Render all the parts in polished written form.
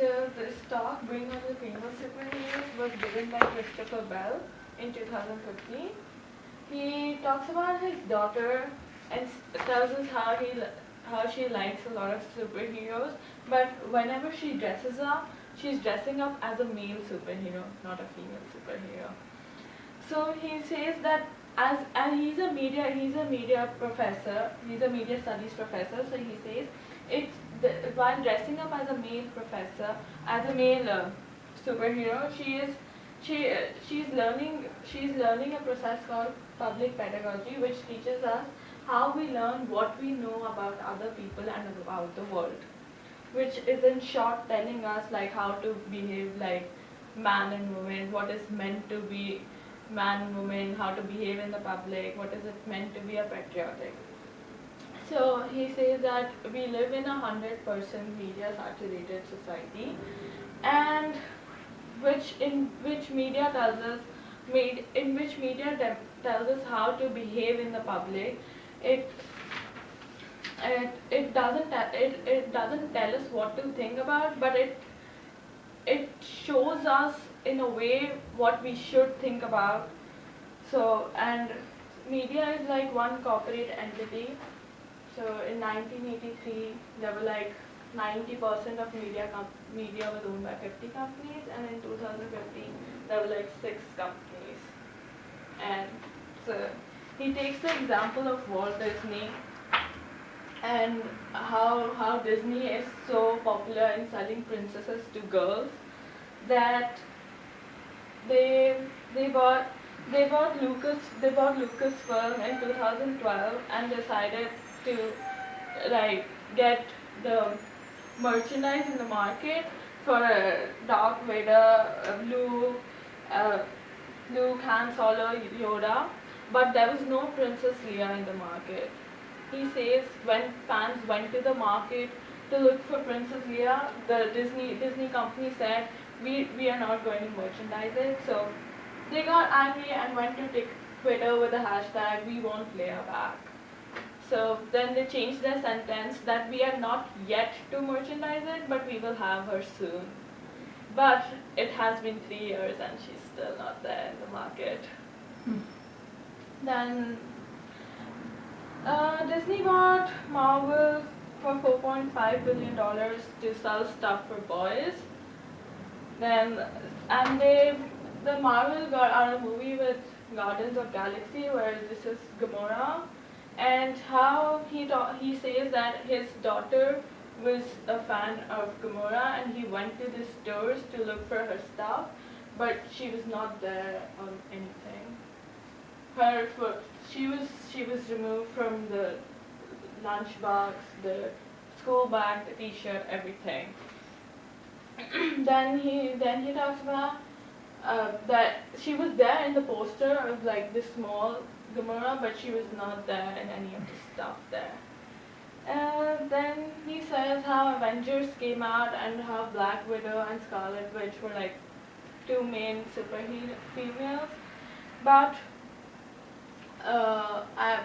So this talk, Bring on the Female Superheroes, was given by Christopher Bell in 2015. He talks about his daughter and tells us how she likes a lot of superheroes, but whenever she dresses up, she's dressing up as a male superhero, not a female superhero. So he says that as and he's a media professor, he's a media studies professor. So he says it's while dressing up as a male professor, as a male superhero, she's learning a process called public pedagogy, which teaches us how we learn what we know about other people and about the world, which is in short telling us like how to behave like man and woman, what is meant to be man and woman, how to behave in the public, what is it meant to be a patriotic. So he says that we live in 100% media saturated society, and which media tells us in which media tells us how to behave in the public. It it doesn't tell us what to think about, but it shows us in a way what we should think about. So, and media is like one corporate entity. So in 1983, there were like 90% of media was owned by 50 companies, and in 2015, there were like 6 companies. And so he takes the example of Walt Disney and how Disney is so popular in selling princesses to girls that they they bought they bought Lucasfilm in 2012 and decided to like get the merchandise in the market for Darth Vader, uh, Luke, Han Solo, Yoda, but there was no Princess Leia in the market. He says when fans went to the market to look for Princess Leia, the Disney company said we are not going to merchandise it. So they got angry and went to Twitter with the hashtag we want Leia back. So then they changed their sentence that we are not yet to merchandise it, but we will have her soon. But it has been 3 years and she's still not there in the market. Then Disney bought Marvel for $4.5 billion to sell stuff for boys. Then and the Marvel got out a movie with Guardians of Galaxy where this is Gamora, and how he says that his daughter was a fan of Gamora and he went to the stores to look for her stuff, but she was not there on anything. She was removed from the lunchbox, the school bag, the T-shirt, everything. then he talks about that she was there in the poster of like this small Gamora, but she was not there in any of the stuff there. Then he says how Avengers came out and how Black Widow and Scarlet Witch were like 2 main superhero females, but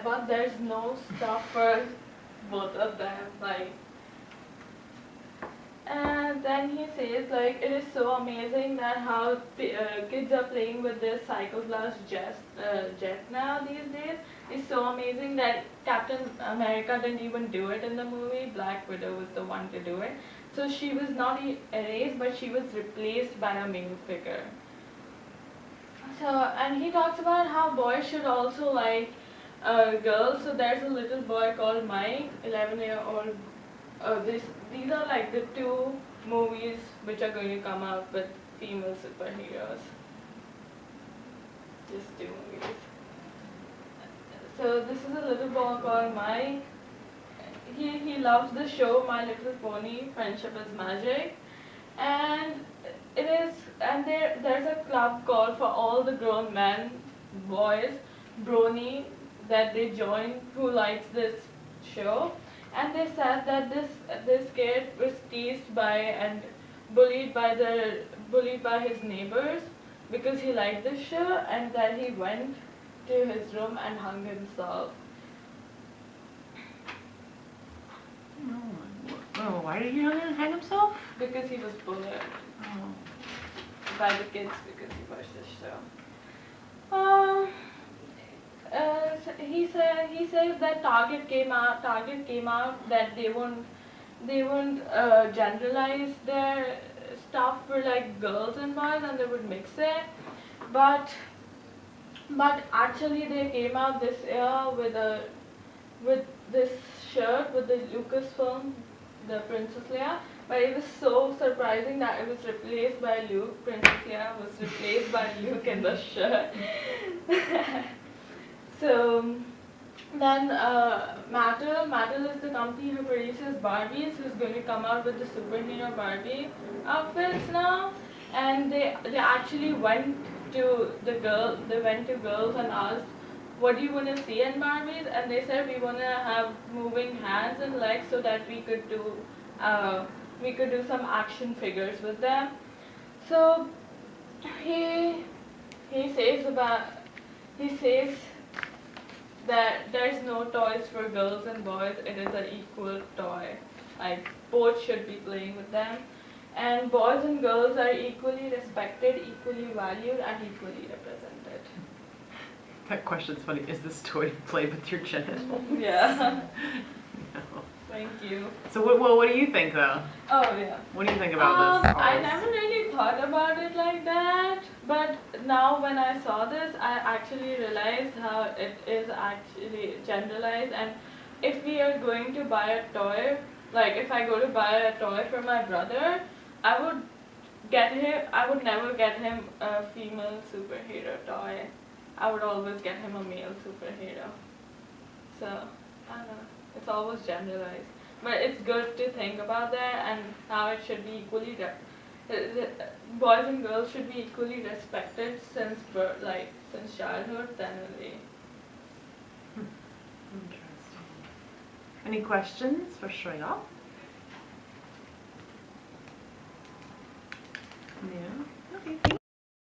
but there's no stuff for both of them. Like, and then he says like it is so amazing that how kids are playing with this Psychoblast jet now these days. It's so amazing that Captain America didn't even do it in the movie. Black Widow was the one to do it. So she was not erased, but she was replaced by a male figure. So, and he talks about how boys should also like girls. So there's a little boy called Mike, 11-year-old. These are like the 2 movies which are going to come out with female superheroes. Just 2 movies. So this is a little boy called Mike. He loves the show My Little Pony, Friendship is Magic, and there's a club called for all the grown men, boys, Brony, that they join who likes this show, and they said that this kid was teased by and bullied by his neighbors because he liked this show, and that he went to his room and hung himself. No, Oh, why did he hang himself? Because he was bullied Oh. by the kids because he watched this show. He says that Target came out that they won't generalize their stuff for like girls and boys, and they would mix it, but actually they came out this year with this shirt with the Lucasfilm, the Princess Leia, but it was so surprising that it was replaced by Luke. Princess Leia was replaced by Luke in the shirt. So then Mattel is the company who produces Barbies, who's going to come out with the superhero Barbie outfits now, and they actually went to girls and asked, what do you want to see in Barbies? And they said we want to have moving hands and legs so that we could do some action figures with them. So he says that there's no toys for girls and boys. It is an equal toy. Like both should be playing with them, and boys and girls are equally respected, equally valued, and equally represented. That question's funny. Is this toy played with your genitals? Yeah. No. Thank you. So what do you think though? Oh yeah. What do you think about this? I never really thought about it like that, but now when I saw this, I actually realized how it is actually generalized. And if we are going to buy a toy, like if I go to buy a toy for my brother, I would never get him a female superhero toy. I would always get him a male superhero. So, I don't know. It's always generalized. But it's good to think about that and how it should be equally, boys and girls should be equally respected since birth, like since childhood, generally. Interesting. Any questions for Shreya?